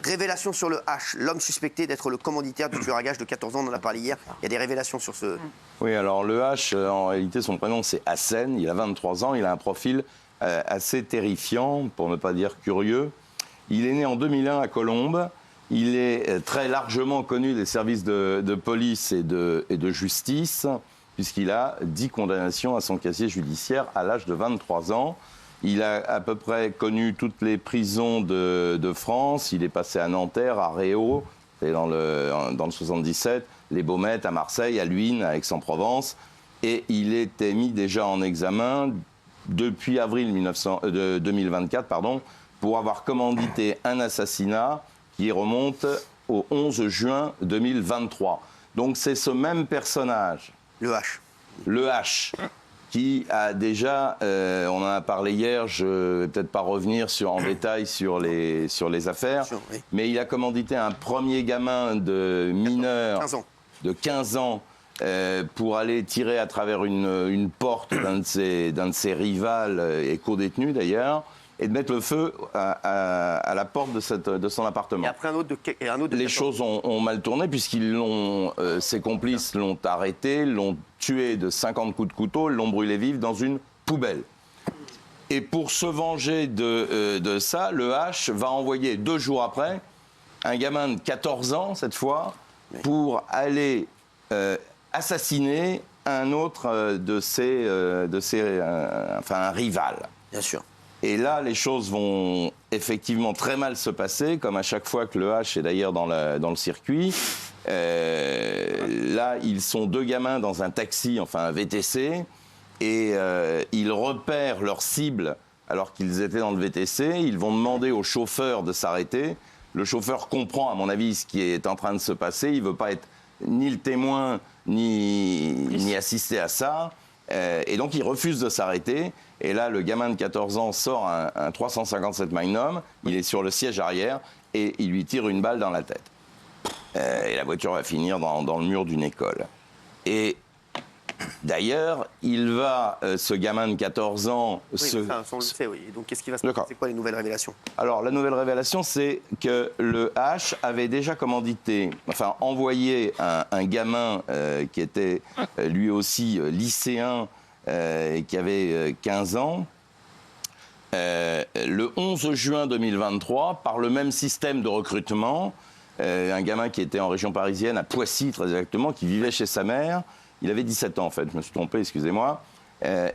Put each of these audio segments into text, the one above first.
Révélation sur le H, l'homme suspecté d'être le commanditaire du tueur à gages de 14 ans, on en a parlé hier. Il y a des révélations sur ce... Oui, alors le H, en réalité, son prénom c'est Hassen, il a 23 ans, il a un profil assez terrifiant, pour ne pas dire curieux. Il est né en 2001 à Colombes, il est très largement connu des services de police et de justice, puisqu'il a 10 condamnations à son casier judiciaire à l'âge de 23 ans. Il a à peu près connu toutes les prisons de France. Il est passé à Nanterre, à Réau, et dans le 77, les Baumettes, à Marseille, à Luynes, à Aix-en-Provence. Et il était mis déjà en examen depuis avril 2024 pour avoir commandité un assassinat qui remonte au 11 juin 2023. Donc c'est ce même personnage. Le H. Le H. Qui a déjà, on en a parlé hier, je ne vais peut-être pas revenir en détail sur les affaires, Oui. mais il a commandité un premier gamin de mineur 15 ans. de 15 ans pour aller tirer à travers une porte d'un de ses rivals et co-détenus d'ailleurs, et de mettre le feu à la porte de son appartement. Et après un autre de Les choses ont mal tourné ses complices l'ont arrêté, l'ont tué de 50 coups de couteau, l'ont brûlé vif dans une poubelle. Et pour se venger de ça, le H va envoyer 2 jours après un gamin de 14 ans, cette fois, pour aller assassiner un autre un rival. Bien sûr. Et là, les choses vont effectivement très mal se passer, comme à chaque fois que le H est d'ailleurs dans le circuit. Là, ils sont 2 gamins dans un taxi, enfin un VTC, et ils repèrent leur cible alors qu'ils étaient dans le VTC. Ils vont demander au chauffeur de s'arrêter. Le chauffeur comprend, à mon avis, ce qui est en train de se passer. Il ne veut pas être ni le témoin, ni assister à ça. Et donc, il refuse de s'arrêter. Et là, le gamin de 14 ans sort un 357 Magnum, il est sur le siège arrière et il lui tire une balle dans la tête. Et la voiture va finir dans le mur d'une école. Et d'ailleurs, il va, ce gamin de 14 ans... Oui, ça, on le sait, oui. Donc, qu'est-ce qui va se passer? C'est quoi les nouvelles révélations? Alors, la nouvelle révélation, c'est que le H avait déjà envoyé un gamin qui était lui aussi lycéen, qui avait 15 ans, le 11 juin 2023, par le même système de recrutement, un gamin qui était en région parisienne, à Poissy très exactement, qui vivait chez sa mère. Il avait 17 ans en fait, je me suis trompé, excusez-moi.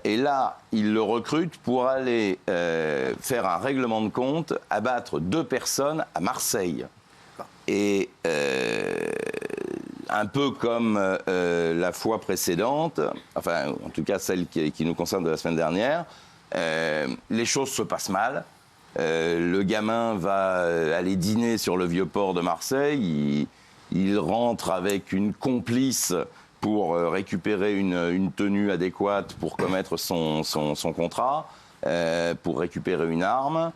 Et là, il le recrute pour aller faire un règlement de compte, abattre 2 personnes à Marseille. Et un peu comme la fois précédente, enfin en tout cas celle qui nous concerne de la semaine dernière, les choses se passent mal. Le gamin va aller dîner sur le Vieux-Port de Marseille, il rentre avec une complice pour récupérer une tenue adéquate pour commettre son contrat, pour récupérer une arme.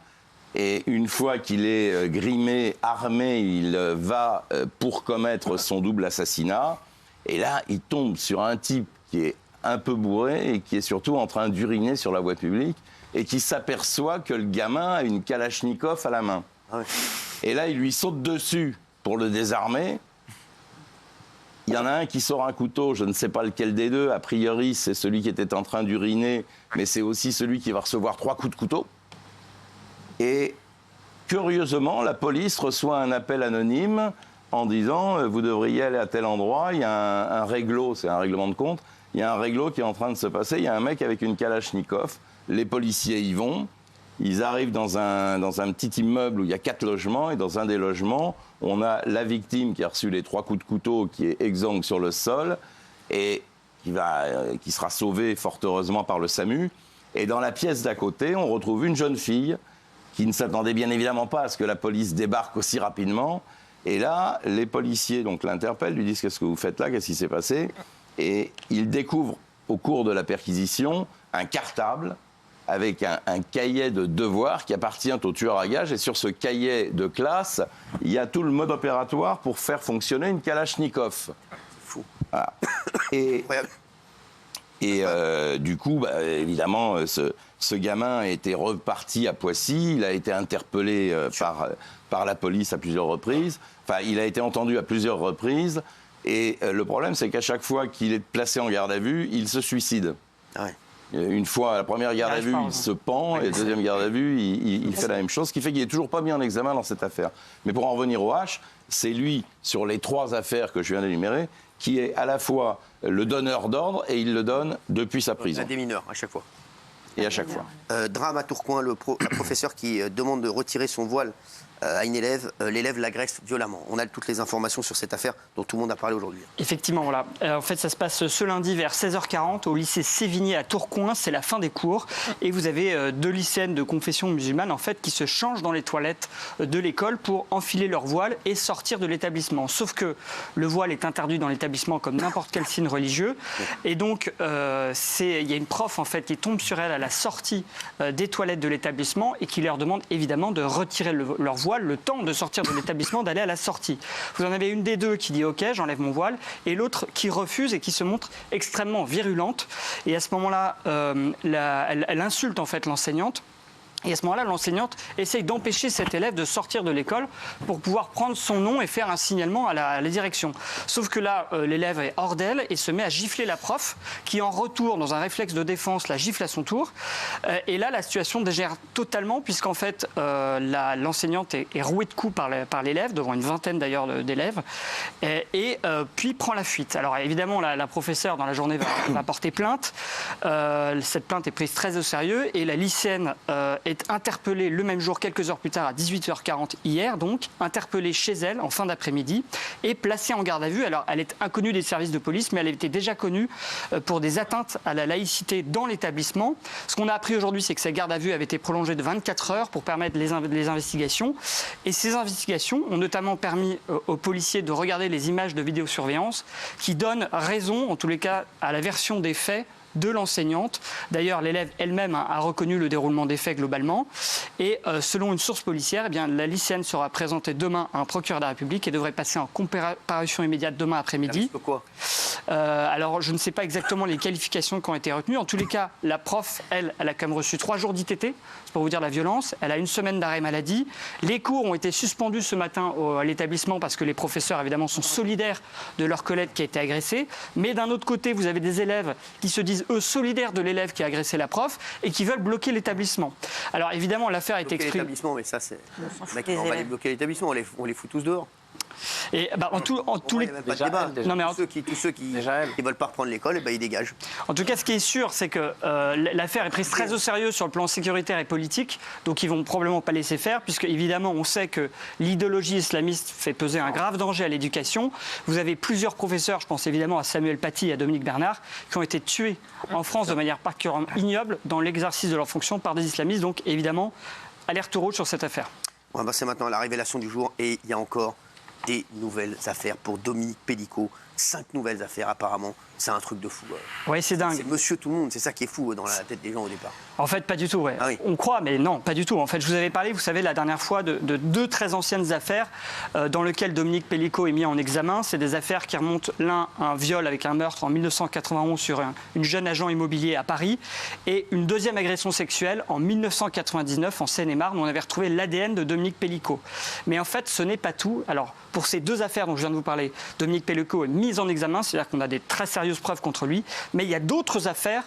Et une fois qu'il est grimé, armé, il va pour commettre son double assassinat. Et là, il tombe sur un type qui est un peu bourré et qui est surtout en train d'uriner sur la voie publique et qui s'aperçoit que le gamin a une Kalachnikov à la main. Ah ouais. Et là, il lui saute dessus pour le désarmer. Il y en a un qui sort un couteau, je ne sais pas lequel des deux. A priori, c'est celui qui était en train d'uriner, mais c'est aussi celui qui va recevoir 3 coups de couteau. Et curieusement, la police reçoit un appel anonyme en disant « Vous devriez aller à tel endroit, il y a un réglo, c'est un règlement de compte, il y a un réglo qui est en train de se passer, il y a un mec avec une Kalachnikov. » Les policiers y vont, ils arrivent dans un petit immeuble où il y a 4 logements, et dans un des logements, on a la victime qui a reçu les 3 coups de couteau, qui est exsangue sur le sol, et qui sera sauvée fort heureusement par le SAMU. Et dans la pièce d'à côté, on retrouve une jeune fille qui ne s'attendait bien évidemment pas à ce que la police débarque aussi rapidement. Et là, les policiers donc l'interpellent, lui disent « Qu'est-ce que vous faites là? Qu'est-ce qui s'est passé ?» Et ils découvrent au cours de la perquisition un cartable avec un cahier de devoirs qui appartient au tueur à gages. Et sur ce cahier de classe, il y a tout le mode opératoire pour faire fonctionner une Kalachnikov. C'est fou. Voilà. Et du coup, évidemment, Ce gamin a été reparti à Poissy, il a été interpellé par la police à plusieurs reprises. Enfin, il a été entendu à plusieurs reprises. Et le problème, c'est qu'à chaque fois qu'il est placé en garde à vue, il se suicide. Ouais. Une fois, à la première garde à vue, il se pend, et la deuxième garde à vue, il fait la même chose, ce qui fait qu'il n'est toujours pas mis en examen dans cette affaire. Mais pour en revenir au H, c'est lui, sur les 3 affaires que je viens d'énumérer, qui est à la fois le donneur d'ordre, et il le donne depuis sa prison. À des mineurs, à chaque fois. Et à chaque fois. Drame à Tourcoing, la professeure qui demande de retirer son voile à une élève, l'élève l'agresse violemment. On a toutes les informations sur cette affaire dont tout le monde a parlé aujourd'hui. Effectivement, voilà. En fait, ça se passe ce lundi vers 16h40 au lycée Sévigné à Tourcoing. C'est la fin des cours. Et vous avez 2 lycéennes de confession musulmane en fait, qui se changent dans les toilettes de l'école pour enfiler leur voile et sortir de l'établissement. Sauf que le voile est interdit dans l'établissement comme n'importe quel signe religieux. Et donc, il y a une prof en fait, qui tombe sur elle à la sortie des toilettes de l'établissement et qui leur demande évidemment de retirer leur voile le temps de sortir de l'établissement, d'aller à la sortie. Vous en avez une des 2 qui dit « Ok, j'enlève mon voile » et l'autre qui refuse et qui se montre extrêmement virulente. Et à ce moment-là, elle insulte en fait l'enseignante. Et à ce moment-là, l'enseignante essaye d'empêcher cet élève de sortir de l'école pour pouvoir prendre son nom et faire un signalement à la direction. Sauf que là, l'élève est hors d'elle et se met à gifler la prof, qui en retour, dans un réflexe de défense, la gifle à son tour. Et là, la situation dégénère totalement, puisqu'en fait, l'enseignante est rouée de coups par l'élève, devant une vingtaine d'ailleurs d'élèves, et puis prend la fuite. Alors évidemment, la professeure, dans la journée, va porter plainte. Cette plainte est prise très au sérieux et la lycéenne est interpellée le même jour, quelques heures plus tard, à 18h40 hier, donc, interpellée chez elle en fin d'après-midi et placée en garde à vue. Alors, elle est inconnue des services de police, mais elle était déjà connue pour des atteintes à la laïcité dans l'établissement. Ce qu'on a appris aujourd'hui, c'est que cette garde à vue avait été prolongée de 24 heures pour permettre les investigations. Et ces investigations ont notamment permis aux policiers de regarder les images de vidéosurveillance qui donnent raison, en tous les cas, à la version des faits de l'enseignante. D'ailleurs, l'élève elle-même a reconnu le déroulement des faits globalement. Et selon une source policière, eh bien, la lycéenne sera présentée demain à un procureur de la République et devrait passer en comparution immédiate demain après-midi. Pourquoi ? Alors, je ne sais pas exactement les qualifications qui ont été retenues. En tous les cas, la prof, elle a quand même reçu 3 jours d'ITT. C'est pour vous dire la violence. Elle a 1 semaine d'arrêt maladie. Les cours ont été suspendus ce matin à l'établissement parce que les professeurs, évidemment, sont solidaires de leur collègue qui a été agressé. Mais d'un autre côté, vous avez des élèves qui se disent, eux, solidaires de l'élève qui a agressé la prof et qui veulent bloquer l'établissement. Alors, évidemment, l'affaire est exprimée. L'établissement, mais ça, c'est. On va aller bloquer l'établissement, on les fout tous dehors. Et en tous les tous ceux qui ne veulent pas reprendre l'école, ils dégagent. En tout cas, ce qui est sûr, c'est que l'affaire est prise très au sérieux sur le plan sécuritaire et politique, donc ils vont probablement pas laisser faire, puisque évidemment, on sait que l'idéologie islamiste fait peser un grave danger à l'éducation. Vous avez plusieurs professeurs, je pense évidemment à Samuel Paty et à Dominique Bernard, qui ont été tués en France de manière particulièrement ignoble dans l'exercice de leur fonction par des islamistes. Donc évidemment, alerte rouge sur cette affaire. On va passer maintenant à la révélation du jour, et il y a encore des nouvelles affaires pour Dominique Pellicot. 5 nouvelles affaires apparemment. C'est un truc de fou. Ouais, c'est dingue. C'est monsieur tout le monde, c'est ça qui est fou dans la tête des gens au départ. En fait, pas du tout, ouais. Ah oui. On croit, mais non, pas du tout. En fait, je vous avais parlé, vous savez, la dernière fois, de 2 très anciennes affaires dans lesquelles Dominique Pellicot est mis en examen. C'est des affaires qui remontent, l'un, un viol avec un meurtre en 1991 sur une jeune agent immobilier à Paris, et une deuxième agression sexuelle en 1999 en Seine-et-Marne, où on avait retrouvé l'ADN de Dominique Pellicot. Mais en fait, ce n'est pas tout. Alors, pour ces 2 affaires dont je viens de vous parler, Dominique Pellicot est mis en examen, c'est-à-dire qu'on a des très sérieuses preuves contre lui, mais il y a d'autres affaires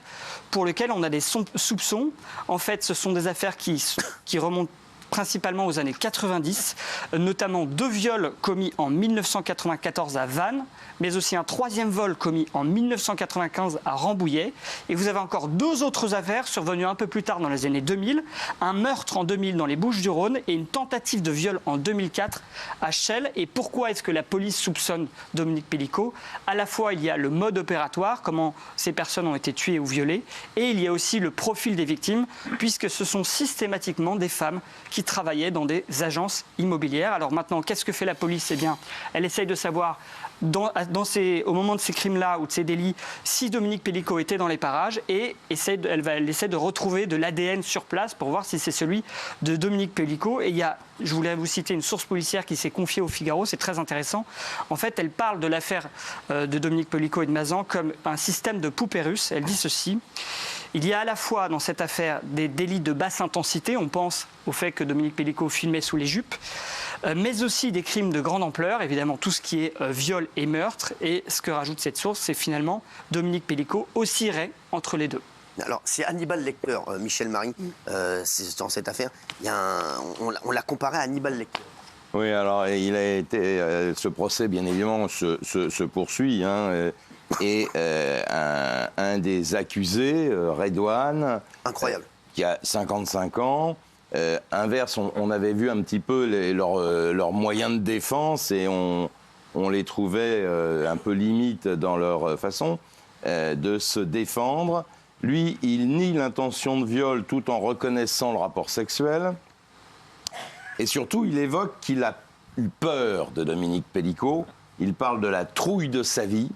pour lesquelles on a des soupçons. En fait, ce sont des affaires qui remontent principalement aux années 90, notamment 2 viols commis en 1994 à Vannes, mais aussi un 3e vol commis en 1995 à Rambouillet. Et vous avez encore 2 autres affaires survenues un peu plus tard dans les années 2000, un meurtre en 2000 dans les Bouches-du-Rhône et une tentative de viol en 2004 à Chelles. Et pourquoi est-ce que la police soupçonne Dominique Pellicot ? À la fois, il y a le mode opératoire, comment ces personnes ont été tuées ou violées, et il y a aussi le profil des victimes, puisque ce sont systématiquement des femmes qui travaillaient dans des agences immobilières. Alors maintenant, qu'est-ce que fait la police ? Eh bien, elle essaye de savoir, au moment de ces crimes-là ou de ces délits, si Dominique Pellicot était dans les parages, et elle essaie de retrouver de l'ADN sur place pour voir si c'est celui de Dominique Pellicot. Et je voulais vous citer une source policière qui s'est confiée au Figaro, c'est très intéressant. En fait, elle parle de l'affaire de Dominique Pellicot et de Mazan comme un système de poupées russes. Elle dit ceci: Il y a à la fois dans cette affaire des délits de basse intensité, on pense au fait que Dominique Pellico filmait sous les jupes, mais aussi des crimes de grande ampleur, évidemment tout ce qui est viol et meurtre. Et ce que rajoute cette source, c'est finalement Dominique Pellico oscillerait entre les deux. Alors, c'est Hannibal Lecter, Michel Marie, dans cette affaire. On l'a comparé à Hannibal Lecter. Oui, alors il a été. Ce procès, bien évidemment, se poursuit. Hein, et un des accusés, Redouane. Incroyable. Qui a 55 ans. Inverse, on avait vu un petit peu leurs moyens de défense et on les trouvait un peu limites dans leur façon de se défendre. Lui, il nie l'intention de viol tout en reconnaissant le rapport sexuel. Et surtout, il évoque qu'il a eu peur de Dominique Pellico. Il parle de la trouille de sa vie.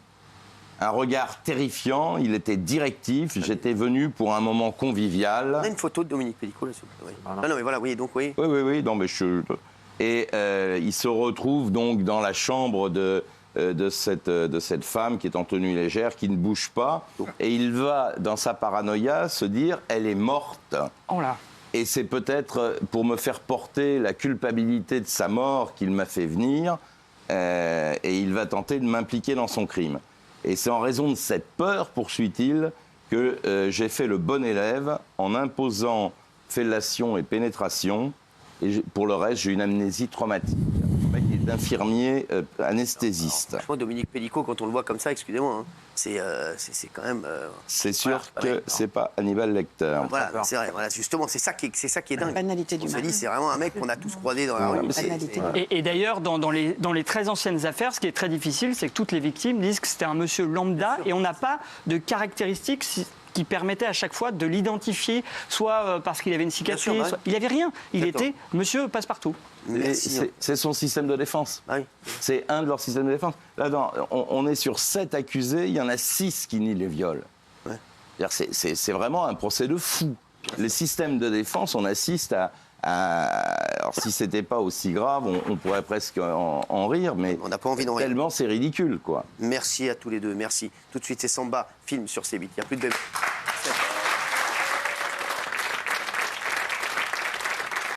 Un regard terrifiant, il était directif. J'étais venu pour un moment convivial. On a une photo de Dominique Pellico là. Oui. Voilà. Non, mais voilà, oui, donc oui. Oui. Non, mais Et il se retrouve donc dans la chambre de cette femme qui est en tenue légère, qui ne bouge pas. Et il va, dans sa paranoïa, se dire « elle est morte Oh là !» Et c'est peut-être pour me faire porter la culpabilité de sa mort qu'il m'a fait venir. Et il va tenter de m'impliquer dans son crime. Et c'est en raison de cette peur, poursuit-il, que j'ai fait le bon élève en imposant fellation et pénétration. Et pour le reste, j'ai une amnésie traumatique. Le mec est infirmier anesthésiste. Alors, franchement, Dominique Pellico, quand on le voit comme ça, excusez-moi, hein, c'est quand même... c'est sûr que c'est pas Hannibal Lecter. Voilà, c'est vrai. Voilà, justement, c'est ça qui est dingue. La banalité du On se mal. dit, c'est vraiment un mec qu'on a tous croisé dans la rue. Et d'ailleurs, dans les très anciennes affaires, ce qui est très difficile, c'est que toutes les victimes disent que c'était un monsieur lambda et on n'a pas de caractéristiques qui permettait à chaque fois de l'identifier, soit parce qu'il avait une cicatrice, sûr, soit... il n'avait rien. Il Exactement. était monsieur passe-partout. C'est son système de défense. Ah oui. C'est un de leurs systèmes de défense. Là, on est sur 7 accusés, il y en a 6 qui nient les viols. Ouais. C'est vraiment un procès de fou. Les systèmes de défense, on assiste à alors si c'était pas aussi grave, on pourrait presque en rire, mais on n'a pas envie d'en rire. Tellement c'est ridicule, quoi. Merci à tous les deux, merci. Tout de suite, c'est Samba, film sur C8. Il n'y a plus de bébé.